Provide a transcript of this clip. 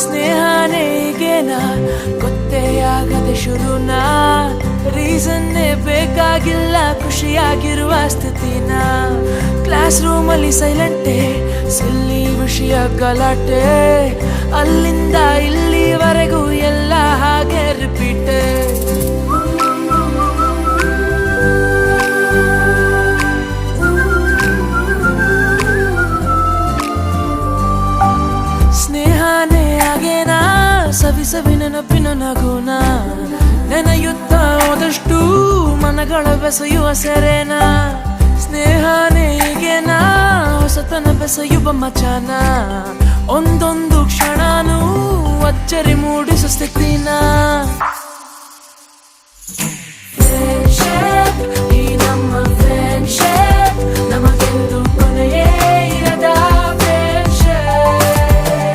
ಸ್ನೇಹನೇ ಈಗೇನಾ ಗೊತ್ತೇ ಆಗದೆ ಶುರುನಾ ರೀಸನ್ನೇ ಬೇಕಾಗಿಲ್ಲ ಖುಷಿಯಾಗಿರುವ ಸ್ಥಿತಿನ ಕ್ಲಾಸ್ ರೂಮಲ್ಲಿ ಸೈಲೆಂಟೇ ಸಿಲ್ಲಿ ವಿಷಯ ಗಲಾಟೆ ಅಲ್ಲಿಂದ ಇಲ್ಲಿವರೆಗೂ ಎಲ್ಲ ಹಾಗೆ ರಿಪೀಟೇ ಸ್ನೇಹನೇ ಆಗೇನಾ ಸವಿ ಸವಿ ನೆನಪಿನ ನಗುನ ನೆನೆಯುತ್ತ ಹೋದಷ್ಟು ಮನಗಳ ಬೆಸೆಯುವ ಸೆರೆನಾ ಸ್ನೇಹನೇ ಈಗೇನಾ ಹೊಸತನ ಬೆಸೆಯುವ ಮಚಾನ ಒಂದೊಂದು ಕ್ಷಣನೂ ಅಚ್ಚರಿ ಮೂಡಿಸೋ ಸ್ಥಿತಿನ